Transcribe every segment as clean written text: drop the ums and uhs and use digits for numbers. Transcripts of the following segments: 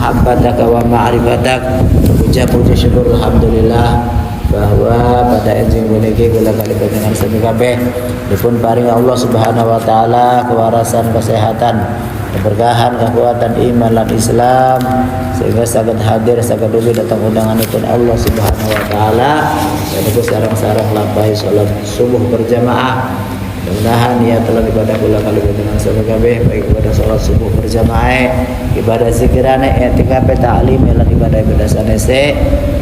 mahabbataka wa ma'rifatak. Puja-puji syukur alhamdulillah bahwa pada enjing puniki kula kali panjenengan sami kabeh dipun paring Allah Subhanahu wa taala kewarasan, kesehatan, keberkahan, kekuatan iman lan Islam sehingga saged hadir saged dugi datang undanganipun Allah Subhanahu wa taala dan sareng-sareng lampahi salat subuh berjamaah. Mudah-mudahan ya telah ibadah kula kali dengan sami kabeh baik ibadah salat subuh berjamaah, ibadah zikirane, i'tikaf, ta'lim lan ibadah-ibadah sanese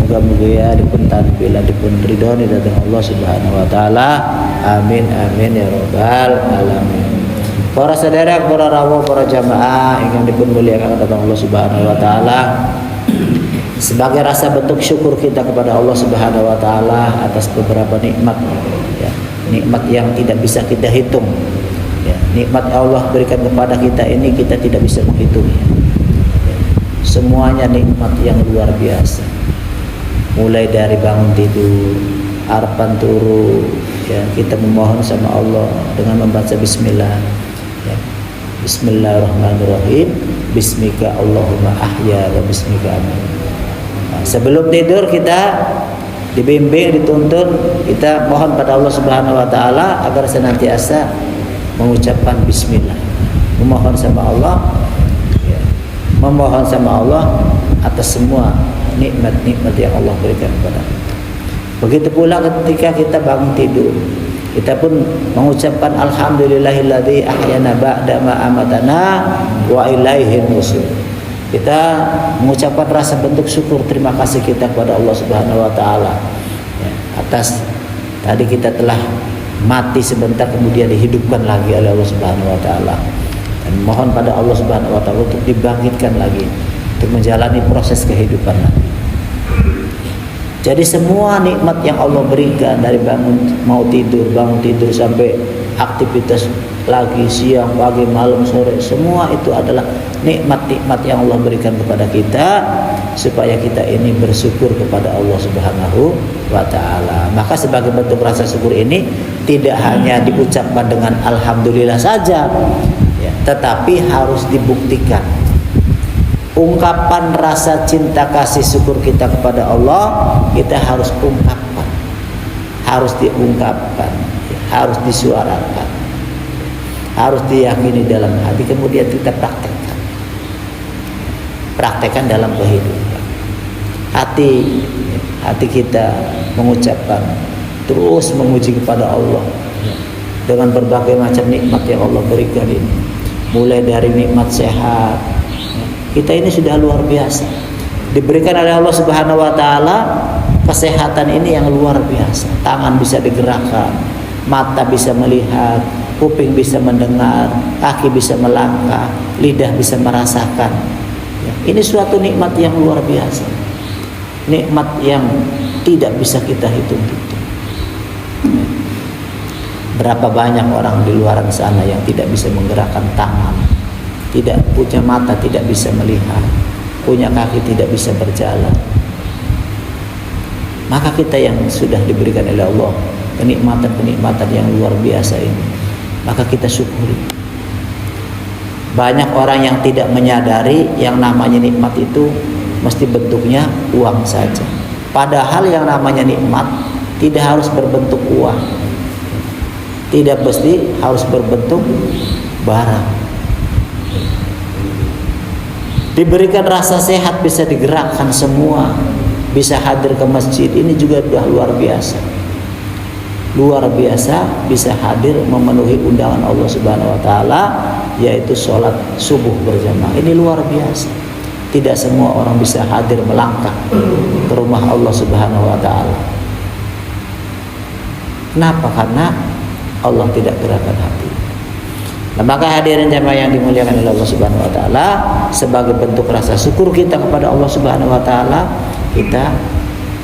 muga-muga ya dipun tanpil dipun ridhoni dhateng Allah Subhanahu wa taala. Amin amin ya rabbal alamin. Para saudara, para rawuh, para jamaah ingkang dipun muliakan dhateng Allah Subhanahu wa taala, sebagai rasa bentuk syukur kita kepada Allah Subhanahu wa taala atas beberapa nikmat ya, nikmat yang tidak bisa kita hitung ya, nikmat Allah berikan kepada kita ini kita tidak bisa menghitungnya ya. Semuanya nikmat yang luar biasa, mulai dari bangun tidur, harapan turu ya, kita memohon sama Allah dengan membaca bismillah ya. Bismillahirrahmanirrahim, bismika Allahumma ahya wa bismika amin. Nah, sebelum tidur kita dibimbing, dituntun, kita mohon pada Allah Subhanahu wa taala agar senantiasa mengucapkan bismillah, memohon sama Allah ya, memohon sama Allah atas semua nikmat-nikmat yang Allah berikan kepada kita. Begitu pula ketika kita bangun tidur, kita pun mengucapkan alhamdulillahilladzi ahyana ba'da ma amatana wa ilaihin nusyur. Kita mengucapkan rasa bentuk syukur terima kasih kita kepada Allah Subhanahu wa taala ya, atas tadi kita telah mati sebentar kemudian dihidupkan lagi oleh Allah Subhanahu wa taala, dan mohon pada Allah Subhanahu wa taala untuk dibangkitkan lagi untuk menjalani proses kehidupan lagi. Jadi semua nikmat yang Allah berikan dari bangun tidur sampai aktivitas lagi siang, pagi, malam, sore, semua itu adalah nikmat-nikmat yang Allah berikan kepada kita supaya kita ini bersyukur kepada Allah Subhanahu wa taala. Maka sebagai bentuk rasa syukur ini tidak hanya diucapkan dengan alhamdulillah saja ya, tetapi harus dibuktikan. Ungkapan rasa cinta kasih syukur kita kepada Allah kita harus ungkapkan, harus diungkapkan, harus disuarakan, harus diyakini dalam hati, kemudian kita praktekkan dalam kehidupan. Hati kita mengucapkan, terus memuji kepada Allah dengan berbagai macam nikmat yang Allah berikan ini, mulai dari nikmat sehat. Kita ini sudah luar biasa, diberikan oleh Allah Subhanahu wa taala kesehatan ini yang luar biasa. Tangan bisa digerakkan, mata bisa melihat, kuping bisa mendengar, kaki bisa melangkah, lidah bisa merasakan ya, ini suatu nikmat yang luar biasa, nikmat yang tidak bisa kita hitung. Berapa banyak orang di luar sana yang tidak bisa menggerakkan tangan, tidak punya mata, tidak bisa melihat, punya kaki, tidak bisa berjalan. Maka kita yang sudah diberikan oleh Allah kenikmatan-kenikmatan yang luar biasa ini, maka kita syukuri. Banyak orang yang tidak menyadari yang namanya nikmat itu mesti bentuknya uang saja. Padahal yang namanya nikmat tidak harus berbentuk uang, tidak mesti harus berbentuk barang. Diberikan rasa sehat, bisa digerakkan semua, bisa hadir ke masjid, ini juga sudah luar biasa. Luar biasa bisa hadir memenuhi undangan Allah Subhanahu wa taala yaitu sholat subuh berjamaah. Ini luar biasa. Tidak semua orang bisa hadir melangkah ke rumah Allah Subhanahu wa taala. Kenapa? Karena Allah tidak gerakkan hati. Nah, maka hadirin jamaah yang dimuliakan oleh Allah Subhanahu wa taala, sebagai bentuk rasa syukur kita kepada Allah Subhanahu wa taala, kita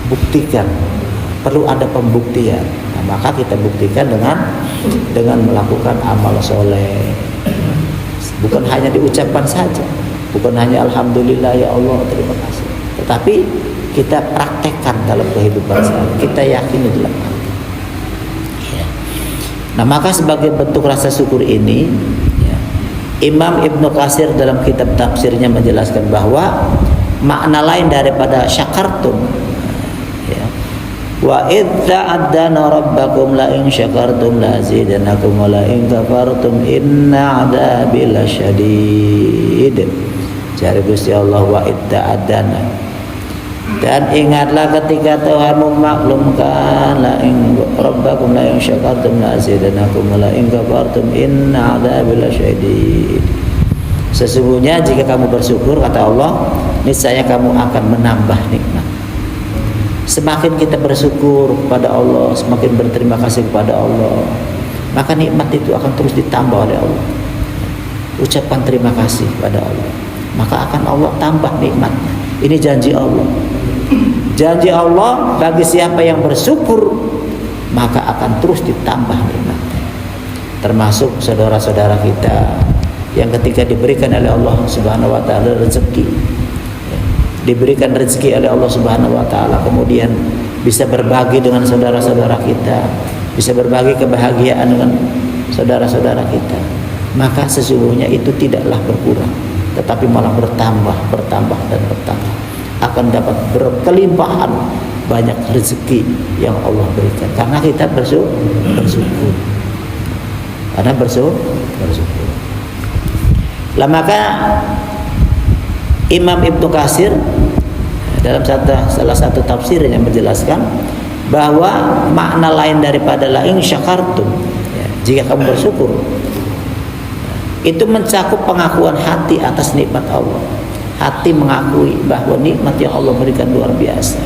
buktikan. Perlu ada pembuktian. Nah, maka kita buktikan dengan melakukan amal soleh. Bukan hanya diucapkan saja, bukan hanya alhamdulillah ya Allah terima kasih, tetapi kita praktekkan dalam kehidupan sehari. Kita yakini dalam hati. Nah, maka sebagai bentuk rasa syukur ini ya, Imam Ibnu Katsir dalam kitab tafsirnya menjelaskan bahwa makna lain daripada syakartum, ya, wa idz ta'addana rabbakum la in syakartum la azidannakum wa la in kafartum inna 'adzabi lasyadid. Cari Gusti Allah, wa idz ta'addana, dan ingatlah ketika Tuhan memaklumkan la in rabbakum la in syakartum la azidannakum wa la in kafartum inna 'adzabi lasyadid. Sesungguhnya jika kamu bersyukur, kata Allah, niscaya kamu akan menambah nikmat. Semakin kita bersyukur kepada Allah, semakin berterima kasih kepada Allah, maka nikmat itu akan terus ditambah oleh Allah. Ucapan terima kasih kepada Allah, maka akan Allah tambah nikmatnya. Ini janji Allah. Janji Allah bagi siapa yang bersyukur, maka akan terus ditambah nikmatnya. Termasuk saudara-saudara kita yang ketika diberikan oleh Allah Subhanahu wa taala rezeki, diberikan rezeki oleh Allah Subhanahu wa taala, kemudian bisa berbagi dengan saudara-saudara kita, bisa berbagi kebahagiaan dengan saudara-saudara kita, maka sesungguhnya itu tidaklah berkurang, tetapi malah bertambah dan bertambah. Akan dapat berkelimpahan banyak rezeki yang Allah berikan karena kita bersyukur. Karena bersyukur. Lah maka Imam Ibnu Katsir dalam salah satu tafsir yang menjelaskan bahwa makna lain daripada la in syakartum, ya, jika kamu bersyukur, itu mencakup pengakuan hati atas nikmat Allah. Hati mengakui bahwa nikmat yang Allah berikan luar biasa.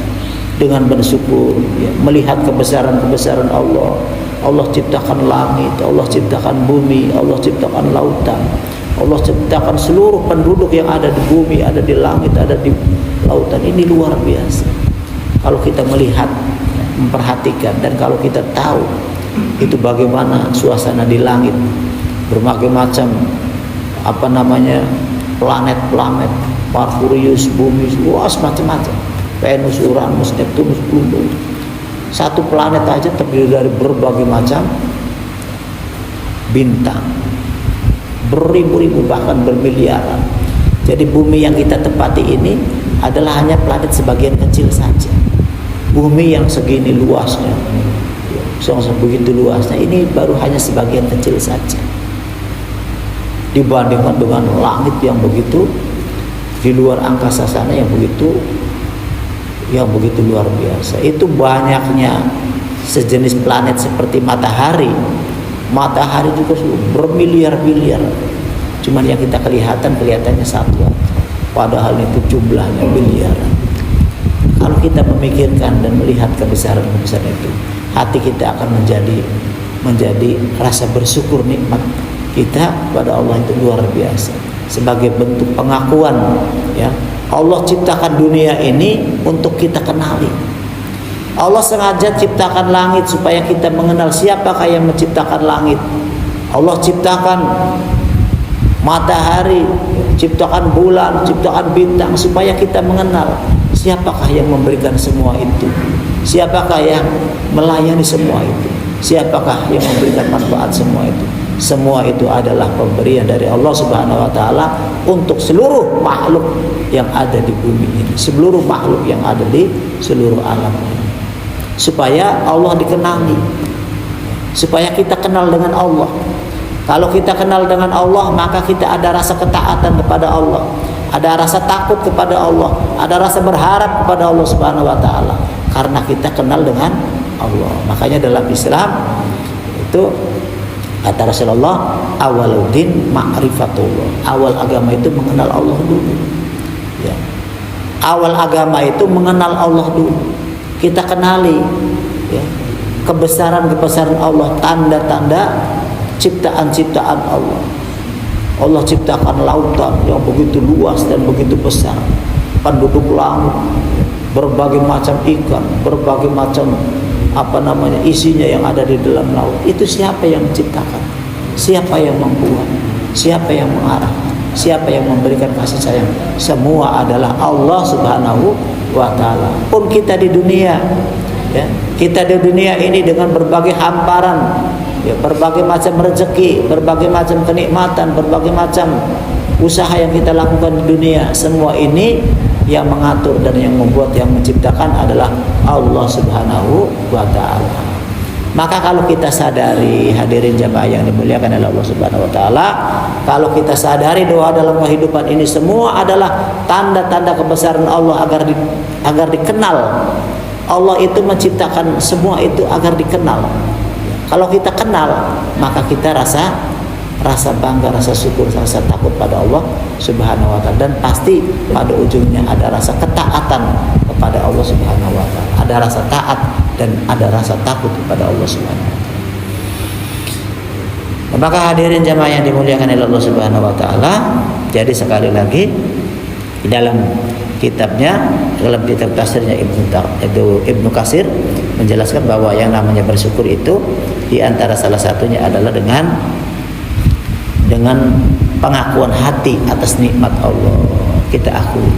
Dengan bersyukur, ya, melihat kebesaran-kebesaran Allah. Allah ciptakan langit, Allah ciptakan bumi, Allah ciptakan lautan, Allah ciptakan seluruh penduduk yang ada di bumi, ada di langit, ada di lautan. Ini luar biasa. Kalau kita melihat, memperhatikan, dan kalau kita tahu itu bagaimana suasana di langit, berbagai macam planet-planet, Merkurius, bumi, luas macam-macam, Venus, Uranus, Neptunus, Pluto. Satu planet aja terdiri dari berbagai macam bintang, beribu-ribu bahkan bermiliaran. Jadi bumi yang kita tempati ini adalah hanya planet sebagian kecil saja. Bumi yang segini luasnya, begitu luasnya, ini baru hanya sebagian kecil saja dibandingkan dengan langit yang begitu di luar angkasa sana yang begitu luar biasa. Itu banyaknya sejenis planet seperti matahari juga bermiliar-miliar. Cuman yang kita kelihatannya satu, padahal itu jumlahnya miliaran. Kalau kita memikirkan dan melihat kebesaran-kebesaran itu, hati kita akan menjadi rasa bersyukur nikmat kita pada Allah itu luar biasa. Sebagai bentuk pengakuan, ya, Allah ciptakan dunia ini untuk kita kenali. Allah sengaja ciptakan langit supaya kita mengenal siapakah yang menciptakan langit. Allah ciptakan matahari, ciptakan bulan, ciptakan bintang supaya kita mengenal siapakah yang memberikan semua itu, siapakah yang melayani semua itu, siapakah yang memberikan manfaat semua itu. Semua itu adalah pemberian dari Allah Subhanahu wa taala untuk seluruh makhluk yang ada di bumi ini, seluruh makhluk yang ada di seluruh alam ini. Supaya Allah dikenali, supaya kita kenal dengan Allah. Kalau kita kenal dengan Allah, maka kita ada rasa ketaatan kepada Allah, ada rasa takut kepada Allah, ada rasa berharap kepada Allah Subhanahu wa taala karena kita kenal dengan Allah. Makanya dalam Islam itu kata Rasulullah, awaluddin ma'rifatullah. Awal agama itu mengenal Allah dulu. Ya. Awal agama itu mengenal Allah dulu. Kita kenali, ya, kebesaran-kebesaran Allah, tanda-tanda ciptaan-ciptaan Allah. Allah ciptakan lautan yang begitu luas dan begitu besar, penduduk langit, berbagai macam ikan, berbagai macam isinya yang ada di dalam laut. Itu siapa yang menciptakan? Siapa yang membuat? Siapa yang mengarah? Siapa yang memberikan kasih sayang? Semua adalah Allah Subhanahu wa taala. Pun kita di dunia, ya, kita di dunia ini dengan berbagai hamparan ya, berbagai macam rezeki, berbagai macam kenikmatan, berbagai macam usaha yang kita lakukan di dunia, semua ini yang mengatur dan yang membuat, yang menciptakan adalah Allah Subhanahu wa taala. Maka kalau kita sadari, hadirin jamaah yang dimuliakan oleh Allah Subhanahu wa taala, kalau kita sadari bahwa dalam kehidupan ini semua adalah tanda-tanda kebesaran Allah agar dikenal. Allah itu menciptakan semua itu agar dikenal. Kalau kita kenal, maka kita rasa bangga, rasa syukur, rasa takut pada Allah Subhanahu wa taala, dan pasti pada ujungnya ada rasa ketaatan kepada Allah Subhanahu wa taala. Ada rasa taat dan ada rasa takut kepada Allah Subhanahu wa taala. Maka hadirin jamaah yang dimuliakan oleh Allah Subhanahu wa taala, jadi sekali lagi di dalam kitabnya, dalam kitab tafsirnya Ibnu Katsir menjelaskan bahwa yang namanya bersyukur itu di antara salah satunya adalah dengan pengakuan hati atas nikmat Allah. Kita akui,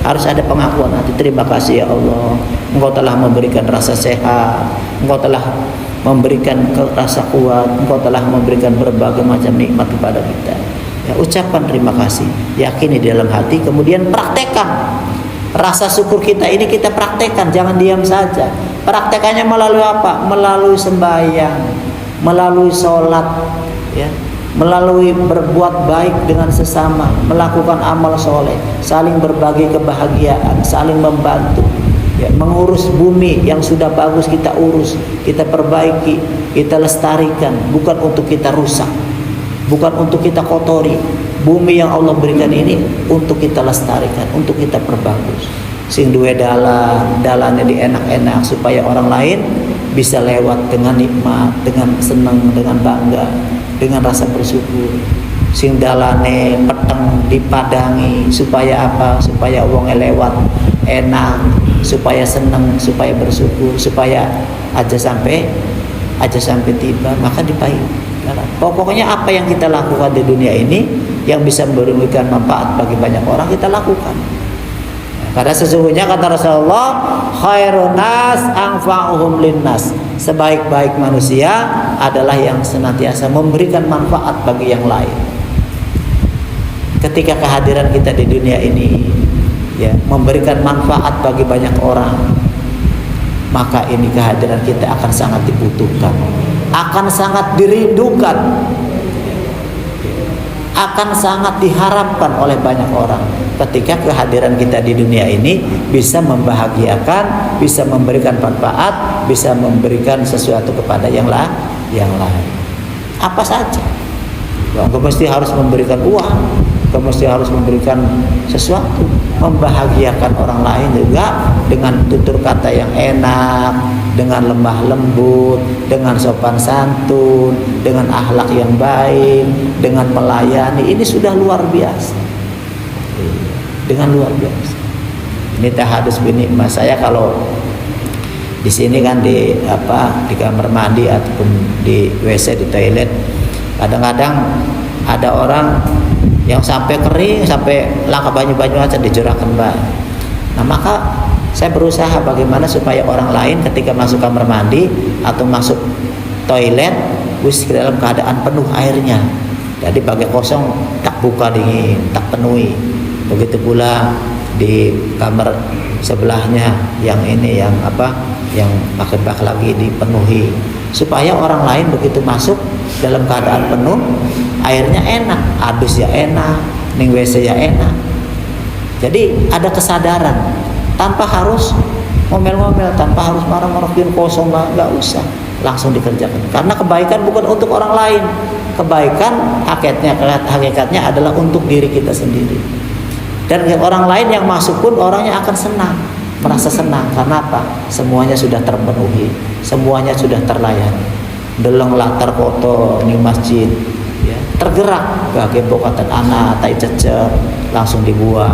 harus ada pengakuan hati. Terima kasih ya Allah, Engkau telah memberikan rasa sehat, Engkau telah memberikan rasa kuat, Engkau telah memberikan berbagai macam nikmat kepada kita. Ya, ucapkan terima kasih, yakini di dalam hati, kemudian praktekkan. Rasa syukur kita ini kita praktekkan, jangan diam saja. Praktekannya melalui apa? Melalui sembahyang, melalui sholat, ya, melalui berbuat baik dengan sesama, melakukan amal soleh, saling berbagi kebahagiaan, saling membantu, ya, mengurus bumi yang sudah bagus kita urus, kita perbaiki, kita lestarikan, bukan untuk kita rusak, bukan untuk kita kotori. Bumi yang Allah berikan ini untuk kita lestarikan, untuk kita perbagus. Sing duwe dalannya di enak-enak supaya orang lain bisa lewat dengan nikmat, dengan senang, dengan bangga, dengan rasa bersyukur. Sing dalane peteng dipadangi supaya apa? Supaya wong lewat enak, supaya senang, supaya bersyukur, supaya aja sampai tiba, maka dipahi. Pokoknya apa yang kita lakukan di dunia ini yang bisa memberikan manfaat bagi banyak orang, kita lakukan. Karena sesungguhnya kata Rasulullah, khairun nas anfa'uhum linnas. Sebaik-baik manusia adalah yang senantiasa memberikan manfaat bagi yang lain. Ketika kehadiran kita di dunia ini, ya, memberikan manfaat bagi banyak orang, maka ini kehadiran kita akan sangat dibutuhkan, akan sangat dirindukan, akan sangat diharapkan oleh banyak orang. Ketika kehadiran kita di dunia ini bisa membahagiakan, bisa memberikan manfaat, bisa memberikan sesuatu kepada yang lain. Apa saja. Engkau mesti harus memberikan uang, engkau mesti harus memberikan sesuatu, membahagiakan orang lain juga dengan tutur kata yang enak, dengan lemah lembut, dengan sopan santun, dengan akhlak yang baik, dengan melayani. Ini sudah luar biasa. Dengan luar biasa. Ini tahadus binikmah. Saya kalau di sini kan di kamar mandi ataupun di WC, di toilet, kadang-kadang ada orang yang sampai kering, sampai langkah banyu-banyu aja dicurahkan mbak. Nah, maka saya berusaha bagaimana supaya orang lain ketika masuk kamar mandi atau masuk toilet wis dalam keadaan penuh airnya. Jadi bagai kosong tak buka dingin, tak penuhi. Begitu pula di kamar sebelahnya yang ini yang pakai bak lagi dipenuhi, supaya orang lain begitu masuk dalam keadaan penuh, airnya enak, adus ya enak, ning WC ya enak. Jadi ada kesadaran tanpa harus ngomel-ngomel, tanpa harus marah-marahin kosong, nggak usah, langsung dikerjakan. Karena kebaikan bukan untuk orang lain, kebaikan hakikatnya adalah untuk diri kita sendiri. Dan orang lain yang masuk pun orangnya akan senang, merasa senang. Karena apa? Semuanya sudah terpenuhi, semuanya sudah terlayani. Deleng latar foto di masjid, ya, tergerak bagi bokatan anak tai cecer langsung dibuang,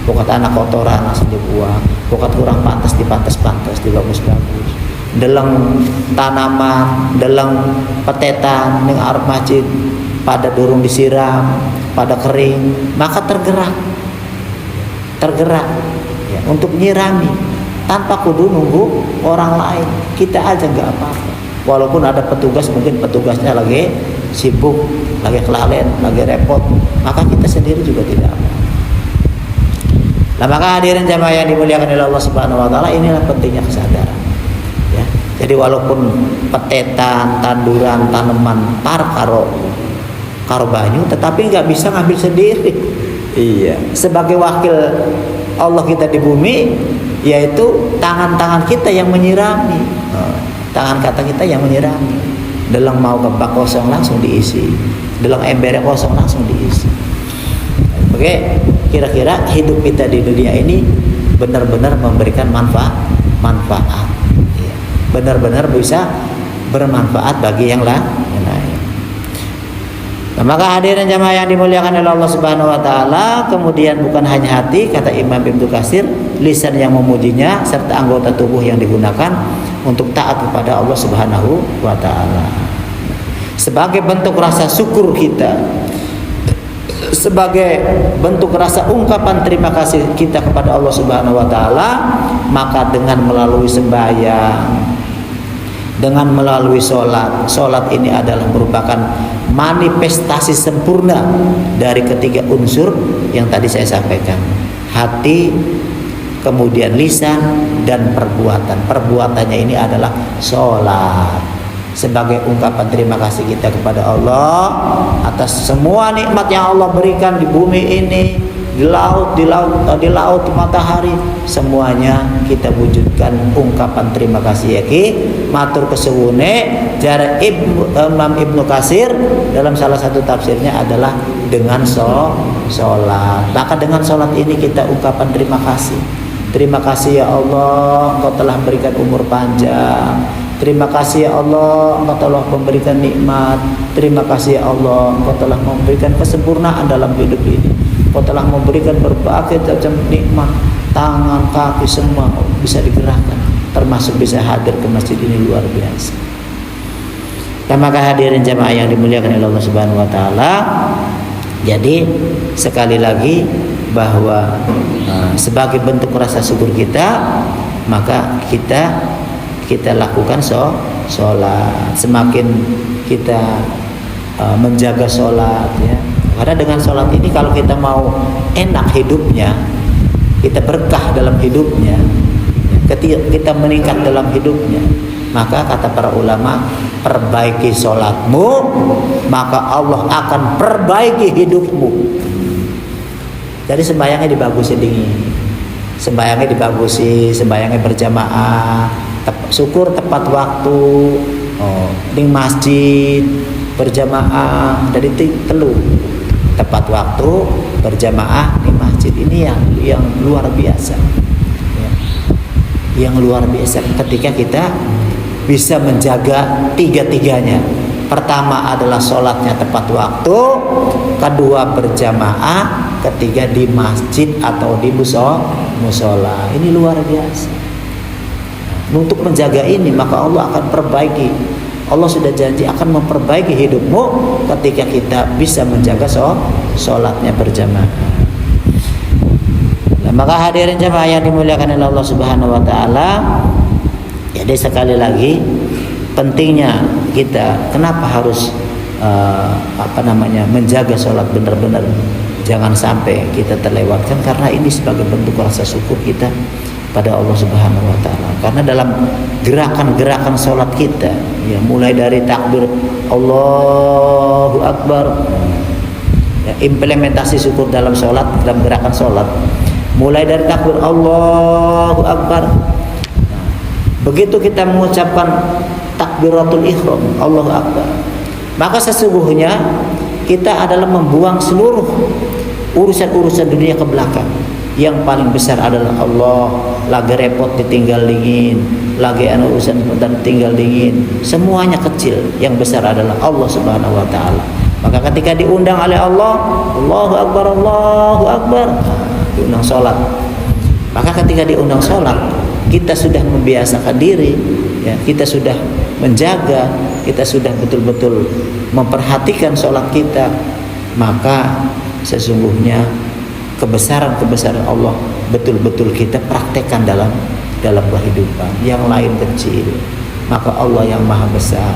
bokat anak kotoran langsung dibuang, bokat kurang pantas dipantas-pantas, dibagus-bagus. Deleng tanaman, deleng petetan ning arep masjid pada durung disiram, pada kering, maka tergerak ya, untuk nyirami tanpa kudu nunggu orang lain. Kita aja nggak apa-apa, Walaupun ada petugas, mungkin petugasnya lagi sibuk, lagi kelalaian, lagi repot, maka kita sendiri juga tidak aman. Nah, maka hadirin jamaah yang dimuliakan oleh Allah Subhanahu wa taala, inilah pentingnya kesadaran. Ya. Jadi walaupun petetan, tanduran, tanaman karo banyu, tetapi nggak bisa ngambil sendiri. Iya. Sebagai wakil Allah kita di bumi, yaitu tangan-tangan kita yang menyirami. Tangan kata kita yang menyirami. Dalam mau kebak kosong langsung diisi, dalam ember kosong langsung diisi. Oke, kira-kira hidup kita di dunia ini benar-benar memberikan manfaat, ya. Benar-benar bisa bermanfaat bagi yang lain. Nah, maka hadirin jamaah yang dimuliakan oleh Allah Subhanahu wa taala, kemudian bukan hanya hati, kata Imam Ibnu Katsir, lisan yang memujinya serta anggota tubuh yang digunakan untuk taat kepada Allah Subhanahu wa taala. Sebagai bentuk rasa syukur kita, sebagai bentuk rasa ungkapan terima kasih kita kepada Allah Subhanahu wa taala, maka dengan melalui sembahyang, dengan melalui sholat ini adalah merupakan manifestasi sempurna dari ketiga unsur yang tadi saya sampaikan: hati, kemudian lisan, dan perbuatan. Perbuatannya ini adalah sholat, sebagai ungkapan terima kasih kita kepada Allah atas semua nikmat yang Allah berikan di bumi ini, di laut matahari, semuanya kita wujudkan ungkapan terima kasih. Yaki matur kesuwune jare Imam Ibnu Katsir dalam salah satu tafsirnya adalah dengan sholat. Maka dengan sholat ini kita ungkapan terima kasih. Terima kasih ya Allah, Engkau telah berikan umur panjang. Terima kasih ya Allah, Engkau telah memberikan nikmat. Terima kasih ya Allah, Engkau telah memberikan kesempurnaan dalam hidup ini. Engkau telah memberikan berbagai macam nikmat. Tangan, kaki, semua bisa digerakkan, termasuk bisa hadir ke masjid ini, luar biasa. Dan maka hadirin jamaah yang dimuliakan oleh Allah Subhanahu wa taala, jadi sekali lagi bahwa sebagai bentuk rasa syukur kita, maka kita lakukan sholat. Semakin kita menjaga sholat, ya, karena dengan sholat ini kalau kita mau enak hidupnya, kita berkah dalam hidupnya, ketika kita meningkat dalam hidupnya, maka kata para ulama, perbaiki sholatmu, maka Allah akan perbaiki hidupmu. Jadi sembahyangnya dibagusin dingin, sembahyangnya dibagusi, sembahyangnya berjamaah, syukur tepat waktu, di masjid berjamaah dari telu, tepat waktu berjamaah di masjid, ini yang luar biasa, ya. Yang luar biasa ketika kita bisa menjaga tiga-tiganya. Pertama adalah sholatnya tepat waktu, kedua berjamaah, ketiga di masjid atau di musola. Ini luar biasa. Untuk menjaga ini maka Allah akan perbaiki. Allah sudah janji akan memperbaiki hidupmu ketika kita bisa menjaga sholatnya berjamaah. Nah, maka hadirin jamaah yang dimuliakan oleh Allah Subhanahu wa taala, jadi sekali lagi pentingnya kita kenapa harus menjaga sholat benar-benar, jangan sampai kita terlewatkan, karena ini sebagai bentuk rasa syukur kita pada Allah Subhanahu wa taala. Karena dalam gerakan-gerakan sholat kita, ya, mulai dari takbir Allahu Akbar, ya, implementasi syukur dalam sholat, dalam gerakan sholat, mulai dari takbir Allahu Akbar. Begitu kita mengucapkan takbiratul ihram, Allahu Akbar, maka sesungguhnya kita adalah membuang seluruh urusan-urusan dunia ke belakang. Yang paling besar adalah Allah. Lagi repot ditinggal dingin, lagi urusan dan tinggal dingin, semuanya kecil. Yang besar adalah Allah Subhanahu wa taala. Maka ketika diundang oleh Allah, Allahu Akbar, Allahu Akbar, diundang sholat. Maka ketika diundang sholat, kita sudah membiasakan diri, ya, kita sudah menjaga, kita sudah betul-betul memperhatikan sholat kita, maka sesungguhnya kebesaran-kebesaran Allah betul-betul kita praktekkan dalam kehidupan. Yang lain kecil, maka Allah yang maha besar.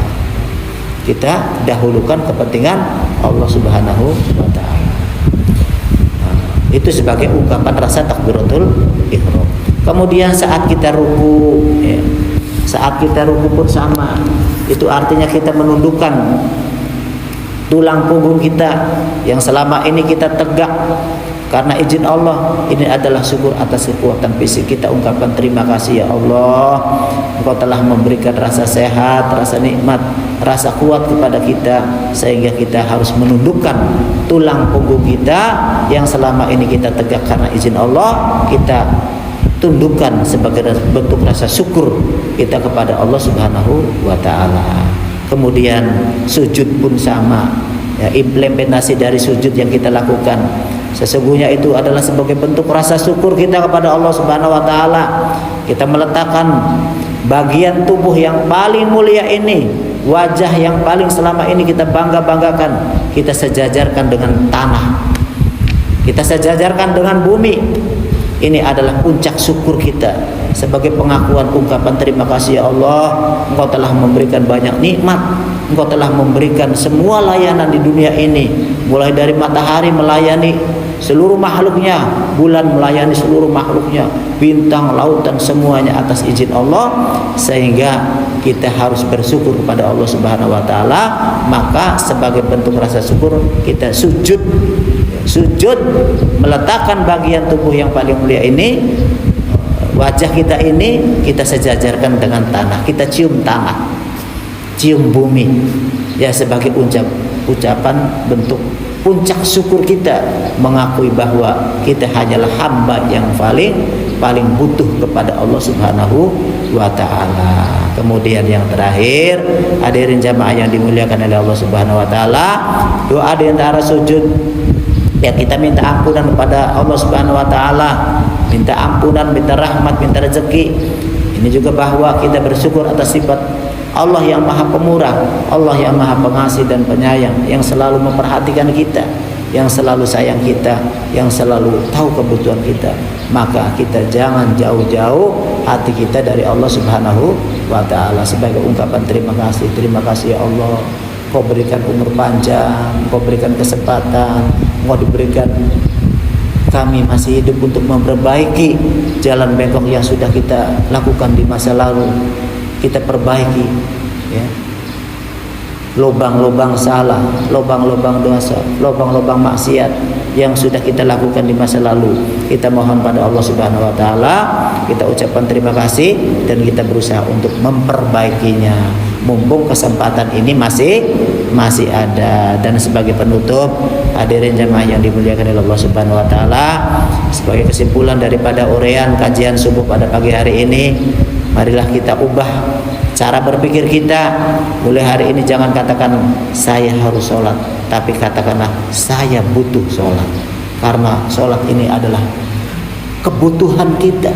Kita dahulukan kepentingan Allah Subhanahu wa ta'ala. Itu sebagai ungkapan rasa takbiratul ihram. Kemudian saat kita ruku, ya, saat kita ruku pun sama. Itu artinya kita menundukkan tulang punggung kita yang selama ini kita tegak karena izin Allah. Ini adalah syukur atas kekuatan fisik kita. Ungkapan terima kasih ya Allah, Engkau telah memberikan rasa sehat, rasa nikmat, rasa kuat kepada kita, sehingga kita harus menundukkan tulang punggung kita yang selama ini kita tegak karena izin Allah. Kita tundukkan sebagai bentuk rasa syukur kita kepada Allah Subhanahu wa ta'ala. Kemudian sujud pun sama, ya, implementasi dari sujud yang kita lakukan sesungguhnya itu adalah sebagai bentuk rasa syukur kita kepada Allah Subhanahu wa ta'ala. Kita meletakkan bagian tubuh yang paling mulia ini, wajah yang paling selama ini kita bangga-banggakan, kita sejajarkan dengan tanah, kita sejajarkan dengan bumi. Ini adalah puncak syukur kita sebagai pengakuan ungkapan terima kasih ya Allah, Engkau telah memberikan banyak nikmat, Engkau telah memberikan semua layanan di dunia ini, mulai dari matahari melayani seluruh makhluknya, bulan melayani seluruh makhluknya, bintang, lautan, semuanya atas izin Allah, sehingga kita harus bersyukur kepada Allah Subhanahu wa ta'ala. Maka sebagai bentuk rasa syukur kita sujud, meletakkan bagian tubuh yang paling mulia ini, wajah kita ini, kita sejajarkan dengan tanah, kita cium tanah, cium bumi, ya, sebagai ucapan bentuk puncak syukur kita, mengakui bahwa kita hanyalah hamba yang paling butuh kepada Allah Subhanahu wa ta'ala. Kemudian yang terakhir, hadirin jamaah yang dimuliakan oleh Allah Subhanahu wa ta'ala, doa di antara sujud, ya, kita minta ampunan kepada Allah Subhanahu wa ta'ala, minta ampunan, minta rahmat, minta rezeki. Ini juga bahwa kita bersyukur atas sifat Allah yang maha pemurah, Allah yang maha pengasih dan penyayang, yang selalu memperhatikan kita, yang selalu sayang kita, yang selalu tahu kebutuhan kita. Maka kita jangan jauh-jauh hati kita dari Allah Subhanahu wa ta'ala sebagai ungkapan terima kasih ya Allah, Kau berikan umur panjang, Kau berikan kesempatan, Kau diberikan kami masih hidup untuk memperbaiki jalan bengkok yang sudah kita lakukan di masa lalu. Kita perbaiki, ya, lubang-lubang salah, lubang-lubang dosa, lubang-lubang maksiat yang sudah kita lakukan di masa lalu. Kita mohon pada Allah Subhanahu wa ta'ala, kita ucapkan terima kasih dan kita berusaha untuk memperbaikinya. Mumpung kesempatan ini masih ada. Dan sebagai penutup, hadirin jamaah yang dimuliakan oleh Allah Subhanahu wa ta'ala, sebagai kesimpulan daripada uraian kajian subuh pada pagi hari ini, marilah kita ubah cara berpikir kita. Mulai hari ini jangan katakan saya harus sholat, tapi katakanlah saya butuh sholat. Karena sholat ini adalah kebutuhan kita.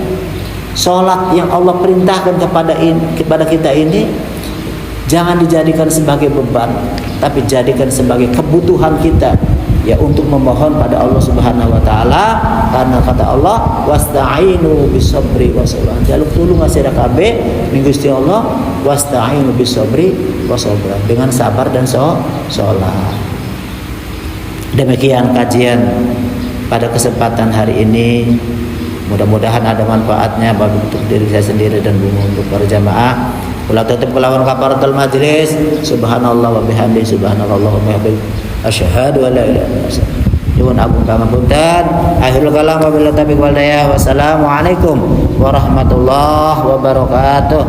Sholat yang Allah perintahkan kepada kita ini jangan dijadikan sebagai beban, tapi jadikan sebagai kebutuhan kita, ya, untuk memohon pada Allah Subhanahu wa ta'ala. Karena kata Allah, wasta'inu bisabri wassalah, jaluk tulung asira kabeh ning Gusti Allah, wasta'inu bisabri wassalah, dengan sabar dan sholat. Demikian kajian pada kesempatan hari ini. Mudah-mudahan ada manfaatnya bagi untuk diri saya sendiri dan untuk para jamaah. Kula tutup kelawan kafaratul majlis. Subhanallah wa bihamdi, subhanallah wa bihamdi, asyhadu an la ilaha illallah. Nyuwun agung pangapunten. Akhirul kalam wabillahi taufiq wal hidayah. Wassalamualaikum warahmatullahi wabarakatuh.